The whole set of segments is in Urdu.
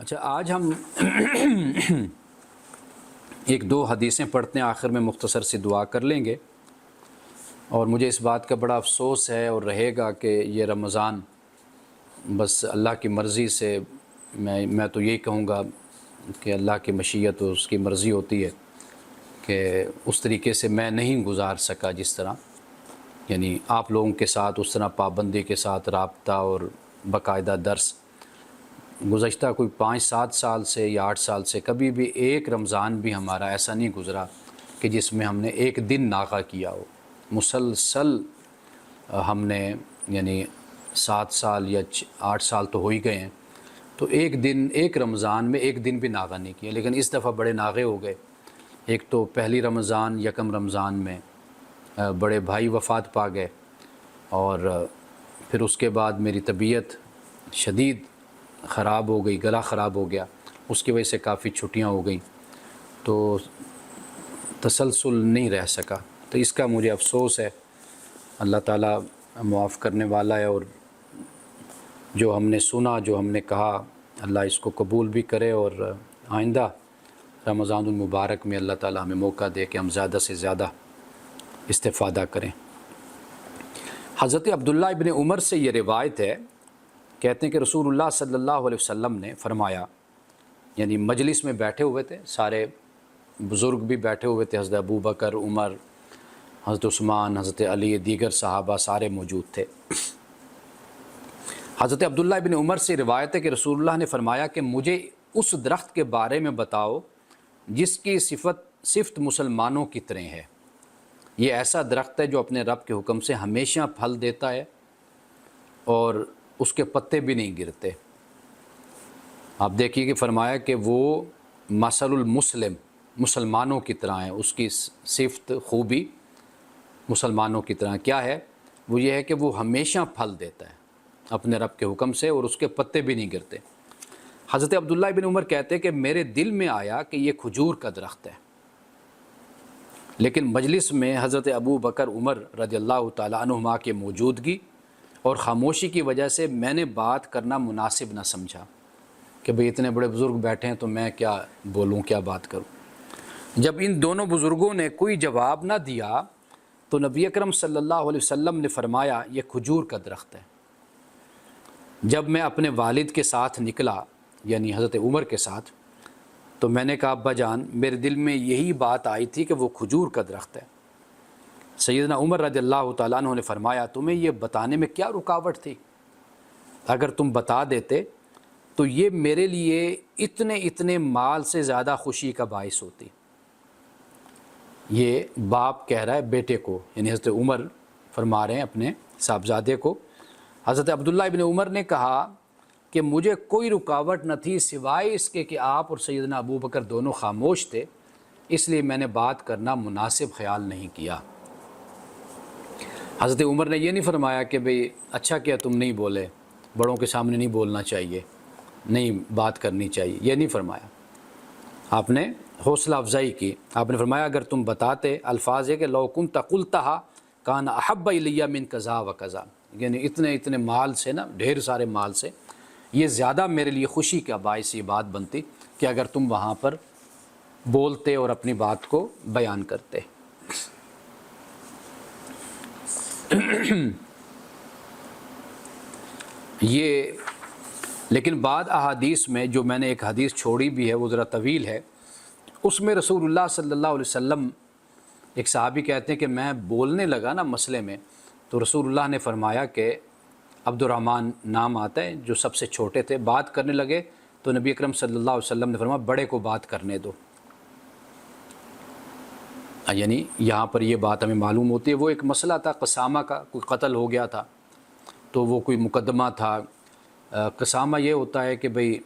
اچھا، آج ہم ایک دو حدیثیں پڑھتے ہیں، آخر میں مختصر سی دعا کر لیں گے۔ اور مجھے اس بات کا بڑا افسوس ہے اور رہے گا کہ یہ رمضان بس اللہ کی مرضی سے، میں تو یہی کہوں گا کہ اللہ کی مشیت اور اس کی مرضی ہوتی ہے کہ اس طریقے سے میں نہیں گزار سکا جس طرح، یعنی آپ لوگوں کے ساتھ اس طرح پابندی کے ساتھ رابطہ اور باقاعدہ درس۔ گزشتہ کوئی 5-7 سال سے یا 8 سال سے کبھی بھی ایک رمضان بھی ہمارا ایسا نہیں گزرا کہ جس میں ہم نے ایک دن ناغہ کیا ہو۔ مسلسل ہم نے، یعنی 7 سال یا 8 سال تو ہو ہی گئے ہیں، تو ایک دن، ایک رمضان میں ایک دن بھی ناغہ نہیں کیا۔ لیکن اس دفعہ بڑے ناغے ہو گئے۔ ایک تو پہلی رمضان، یکم رمضان میں بڑے بھائی وفات پا گئے، اور پھر اس کے بعد میری طبیعت شدید خراب ہو گئی، گلا خراب ہو گیا، اس کی وجہ سے کافی چھٹیاں ہو گئیں، تو تسلسل نہیں رہ سکا۔ تو اس کا مجھے افسوس ہے۔ اللہ تعالیٰ معاف کرنے والا ہے، اور جو ہم نے سنا، جو ہم نے کہا، اللہ اس کو قبول بھی کرے، اور آئندہ رمضان المبارک میں اللہ تعالیٰ ہمیں موقع دے کہ ہم زیادہ سے زیادہ استفادہ کریں۔ حضرت عبداللہ ابن عمر سے یہ روایت ہے، کہتے ہیں کہ رسول اللہ صلی اللہ علیہ وسلم نے فرمایا، یعنی مجلس میں بیٹھے ہوئے تھے، سارے بزرگ بھی بیٹھے ہوئے تھے، حضرت ابو بکر، عمر، حضرت عثمان، حضرت علی، دیگر صحابہ سارے موجود تھے۔ حضرت عبداللہ ابن عمر سے روایت ہے کہ رسول اللہ نے فرمایا کہ مجھے اس درخت کے بارے میں بتاؤ جس کی صفت مسلمانوں کی طرح ہے۔ یہ ایسا درخت ہے جو اپنے رب کے حکم سے ہمیشہ پھل دیتا ہے اور اس کے پتے بھی نہیں گرتے۔ آپ دیکھیے کہ فرمایا کہ وہ مثل المسلم، مسلمانوں کی طرح ہے، اس کی صفت، خوبی مسلمانوں کی طرح کیا ہے؟ وہ یہ ہے کہ وہ ہمیشہ پھل دیتا ہے اپنے رب کے حکم سے، اور اس کے پتے بھی نہیں گرتے۔ حضرت عبداللہ بن عمر کہتے ہیں کہ میرے دل میں آیا کہ یہ کھجور کا درخت ہے، لیکن مجلس میں حضرت ابو بکر، عمر رضی اللہ تعالیٰ عنہما کی موجودگی اور خاموشی کی وجہ سے میں نے بات کرنا مناسب نہ سمجھا کہ بھئی اتنے بڑے بزرگ بیٹھے ہیں تو میں کیا بولوں، کیا بات کروں۔ جب ان دونوں بزرگوں نے کوئی جواب نہ دیا تو نبی اکرم صلی اللہ علیہ وسلم نے فرمایا، یہ کھجور کا درخت ہے۔ جب میں اپنے والد کے ساتھ نکلا، یعنی حضرت عمر کے ساتھ، تو میں نے کہا، ابا جان، میرے دل میں یہی بات آئی تھی کہ وہ کھجور کا درخت ہے۔ سیدنا عمر رضی اللہ تعالیٰ عنہ نے فرمایا، تمہیں یہ بتانے میں کیا رکاوٹ تھی؟ اگر تم بتا دیتے تو یہ میرے لیے اتنے مال سے زیادہ خوشی کا باعث ہوتی۔ یہ باپ کہہ رہا ہے بیٹے کو، یعنی حضرت عمر فرما رہے ہیں اپنے صاحبزادے کو۔ حضرت عبداللہ ابن عمر نے کہا کہ مجھے کوئی رکاوٹ نہ تھی سوائے اس کے کہ آپ اور سیدنا ابو بکر دونوں خاموش تھے، اس لیے میں نے بات کرنا مناسب خیال نہیں کیا۔ حضرت عمر نے یہ نہیں فرمایا کہ بھئی اچھا کیا تم نہیں بولے، بڑوں کے سامنے نہیں بولنا چاہیے، نہیں بات کرنی چاہیے، یہ نہیں فرمایا۔ آپ نے حوصلہ افزائی کی۔ آپ نے فرمایا اگر تم بتاتے، الفاظ ہے کہ لو کنت قلتھا کان احب الی من کذا و کذا، یعنی اتنے مال سے نا، ڈھیر سارے مال سے یہ زیادہ میرے لیے خوشی کا باعث یہ بات بنتی کہ اگر تم وہاں پر بولتے اور اپنی بات کو بیان کرتے۔ یہ لیکن بعد احادیث میں، جو میں نے ایک حدیث چھوڑی بھی ہے وہ ذرا طویل ہے، اس میں رسول اللہ صلی اللہ علیہ وسلم، ایک صحابی کہتے ہیں کہ میں بولنے لگا نا مسئلے میں، تو رسول اللہ نے فرمایا کہ عبد الرحمن نام آتا ہے جو سب سے چھوٹے تھے، بات کرنے لگے تو نبی اکرم صلی اللہ علیہ وسلم نے فرمایا بڑے کو بات کرنے دو۔ یعنی یہاں پر یہ بات ہمیں معلوم ہوتی ہے، وہ ایک مسئلہ تھا قسامہ کا، کوئی قتل ہو گیا تھا تو وہ کوئی مقدمہ تھا۔ قسامہ یہ ہوتا ہے کہ بھئی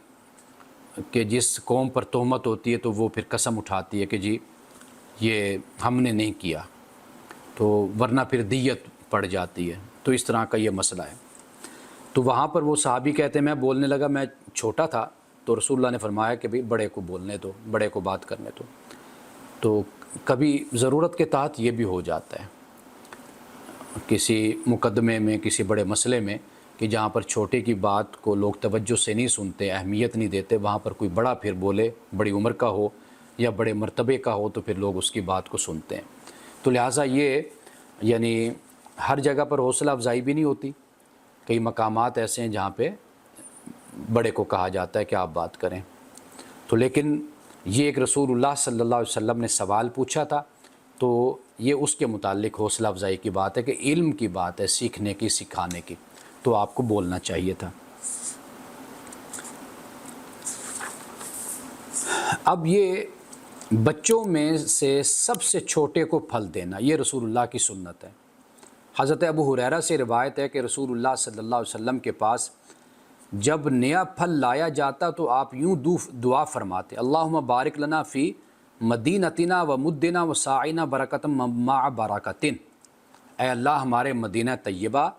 کہ جس قوم پر تہمت ہوتی ہے تو وہ پھر قسم اٹھاتی ہے کہ جی یہ ہم نے نہیں کیا، تو ورنہ پھر دیت پڑ جاتی ہے، تو اس طرح کا یہ مسئلہ ہے۔ تو وہاں پر وہ صحابی کہتے ہیں میں بولنے لگا، میں چھوٹا تھا، تو رسول اللہ نے فرمایا کہ بھئی بڑے کو بولنے دو، بڑے کو بات کرنے دو۔ تو کبھی ضرورت کے تحت یہ بھی ہو جاتا ہے، کسی مقدمے میں، کسی بڑے مسئلے میں کہ جہاں پر چھوٹے کی بات کو لوگ توجہ سے نہیں سنتے، اہمیت نہیں دیتے، وہاں پر کوئی بڑا پھر بولے، بڑی عمر کا ہو یا بڑے مرتبے کا ہو، تو پھر لوگ اس کی بات کو سنتے ہیں۔ تو لہٰذا یہ یعنی ہر جگہ پر حوصلہ افزائی بھی نہیں ہوتی، کئی مقامات ایسے ہیں جہاں پہ بڑے کو کہا جاتا ہے کہ آپ بات کریں۔ تو لیکن یہ ایک رسول اللہ صلی اللہ علیہ وسلم نے سوال پوچھا تھا، تو یہ اس کے متعلق حوصلہ افزائی کی بات ہے کہ علم کی بات ہے، سیکھنے کی، سکھانے کی، تو آپ کو بولنا چاہیے تھا۔ اب یہ بچوں میں سے سب سے چھوٹے کو پھل دینا، یہ رسول اللہ کی سنت ہے۔ حضرت ابو ہریرہ سے روایت ہے کہ رسول اللہ صلی اللہ علیہ وسلم کے پاس جب نیا پھل لایا جاتا تو آپ یوں دعا فرماتے: اللہم بارک لنا فی مدینتنا و مدنا و ساعنا برکتم مع برکتن، اے اللہ ہمارے مدینہ طیبہ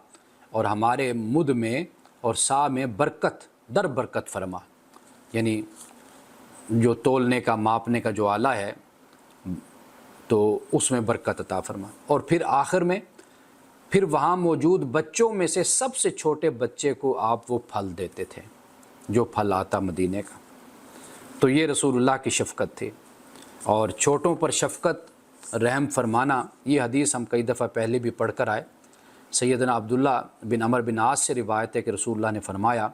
اور ہمارے مد میں اور سا میں برکت در برکت فرما، یعنی جو تولنے کا، ماپنے کا جو آلہ ہے تو اس میں برکت عطا فرما۔ اور پھر آخر میں پھر وہاں موجود بچوں میں سے سب سے چھوٹے بچے کو آپ وہ پھل دیتے تھے جو پھل آتا مدینے کا۔ تو یہ رسول اللہ کی شفقت تھی، اور چھوٹوں پر شفقت، رحم فرمانا، یہ حدیث ہم کئی دفعہ پہلے بھی پڑھ کر آئے۔ سیدنا عبداللہ بن عمر بن عاص سے روایت ہے کہ رسول اللہ نے فرمایا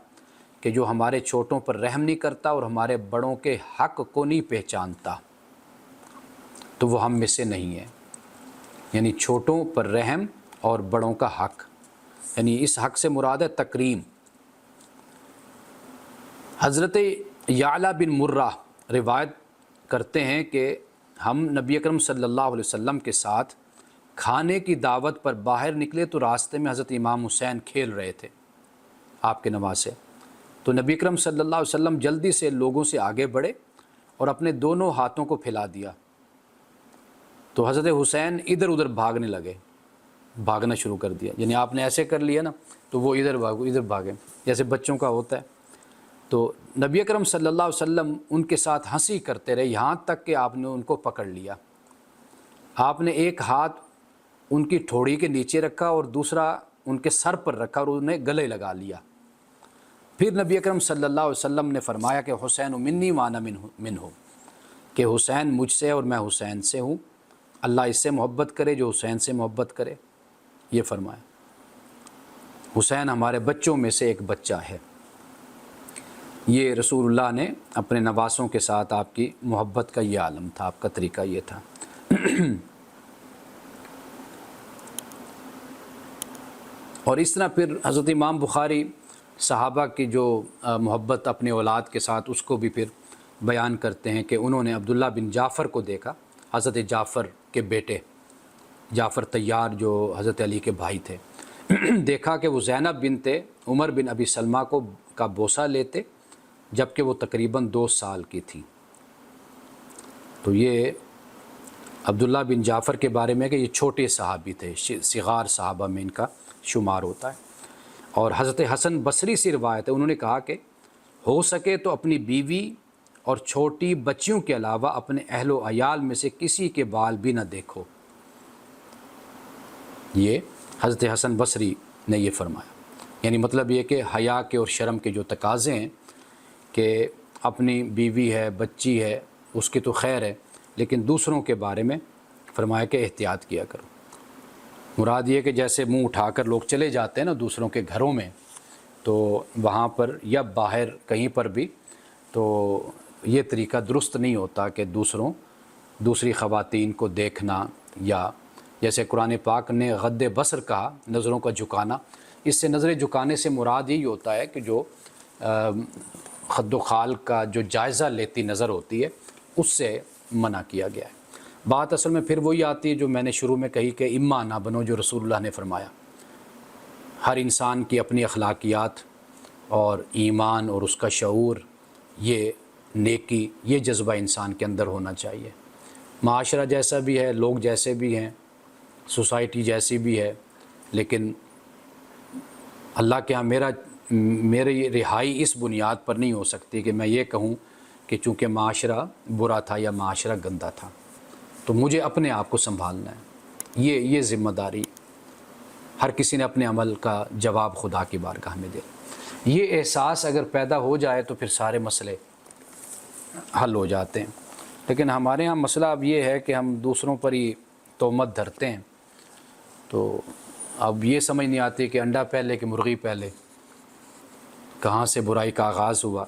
کہ جو ہمارے چھوٹوں پر رحم نہیں کرتا اور ہمارے بڑوں کے حق کو نہیں پہچانتا تو وہ ہم میں سے نہیں ہے۔ یعنی چھوٹوں پر رحم اور بڑوں کا حق، یعنی اس حق سے مراد ہے تکریم۔ حضرت یعلا بن مرہ روایت کرتے ہیں کہ ہم نبی اکرم صلی اللہ علیہ وسلم کے ساتھ کھانے کی دعوت پر باہر نکلے تو راستے میں حضرت امام حسین کھیل رہے تھے آپ کے نواسے۔ تو نبی اکرم صلی اللہ علیہ وسلم جلدی سے لوگوں سے آگے بڑھے اور اپنے دونوں ہاتھوں کو پھیلا دیا، تو حضرت حسین ادھر ادھر بھاگنے لگے، بھاگنا شروع کر دیا، یعنی آپ نے ایسے کر لیا نا تو وہ ادھر بھاگے، جیسے بچوں کا ہوتا ہے۔ تو نبی اکرم صلی اللہ علیہ وسلم ان کے ساتھ ہنسی کرتے رہے، یہاں تک کہ آپ نے ان کو پکڑ لیا۔ آپ نے ایک ہاتھ ان کی ٹھوڑی کے نیچے رکھا اور دوسرا ان کے سر پر رکھا اور انہیں گلے لگا لیا۔ پھر نبی اکرم صلی اللہ علیہ وسلم نے فرمایا کہ حسین منی وانا منہ، کہ حسین مجھ سے اور میں حسین سے ہوں، اللہ اس سے محبت کرے جو حسین سے محبت کرے، یہ فرمایا۔ حسین ہمارے بچوں میں سے ایک بچہ ہے۔ یہ رسول اللہ نے اپنے نواسوں کے ساتھ آپ کی محبت کا یہ عالم تھا، آپ کا طریقہ یہ تھا۔ اور اس طرح پھر حضرت امام بخاری صحابہ کی جو محبت اپنے اولاد کے ساتھ، اس کو بھی پھر بیان کرتے ہیں کہ انہوں نے عبداللہ بن جعفر کو دیکھا، حضرت جعفر کے بیٹے، جعفر طیار جو حضرت علی کے بھائی تھے، دیکھا کہ وہ زینب بنت عمر بن ابی سلمہ کا بوسہ لیتے جبکہ وہ تقریباً 2 سال کی تھی۔ تو یہ عبداللہ بن جعفر کے بارے میں کہ یہ چھوٹے صحابی تھے، صغار صحابہ میں ان کا شمار ہوتا ہے۔ اور حضرت حسن بصری سے روایت ہے، انہوں نے کہا کہ ہو سکے تو اپنی بیوی اور چھوٹی بچیوں کے علاوہ اپنے اہل و عیال میں سے کسی کے بال بھی نہ دیکھو۔ یہ حضرت حسن بصری نے یہ فرمایا، یعنی مطلب یہ کہ حیا کے اور شرم کے جو تقاضے ہیں کہ اپنی بیوی ہے، بچی ہے، اس کی تو خیر ہے، لیکن دوسروں کے بارے میں فرمایا کہ احتیاط کیا کرو۔ مراد یہ کہ جیسے منہ اٹھا کر لوگ چلے جاتے ہیں نا دوسروں کے گھروں میں، تو وہاں پر یا باہر کہیں پر بھی، تو یہ طریقہ درست نہیں ہوتا کہ دوسری خواتین کو دیکھنا، یا جیسے قرآن پاک نے غض بصر کہا، نظروں کا جھکانا، اس سے نظر جھکانے سے مراد یہی ہوتا ہے کہ جو خد و خال کا جو جائزہ لیتی نظر ہوتی ہے اس سے منع کیا گیا ہے۔ بات اصل میں پھر وہی آتی ہے جو میں نے شروع میں کہی کہ اما نہ بنو، جو رسول اللہ نے فرمایا۔ ہر انسان کی اپنی اخلاقیات اور ایمان اور اس کا شعور، یہ نیکی، یہ جذبہ انسان کے اندر ہونا چاہیے۔ معاشرہ جیسا بھی ہے، لوگ جیسے بھی ہیں، سوسائٹی جیسی بھی ہے، لیکن اللہ کے ہاں میری رہائی اس بنیاد پر نہیں ہو سکتی کہ میں یہ کہوں کہ چونکہ معاشرہ برا تھا یا معاشرہ گندا تھا تو مجھے اپنے آپ کو سنبھالنا ہے۔ یہ ذمہ داری ہر کسی نے اپنے عمل کا جواب خدا کی بارگاہ میں دیا۔ یہ احساس اگر پیدا ہو جائے تو پھر سارے مسئلے حل ہو جاتے ہیں۔ لیکن ہمارے ہاں مسئلہ اب یہ ہے کہ ہم دوسروں پر ہی تہمت دھرتے ہیں، تو اب یہ سمجھ نہیں آتی کہ انڈا پہلے کہ مرغی پہلے، کہاں سے برائی کا آغاز ہوا۔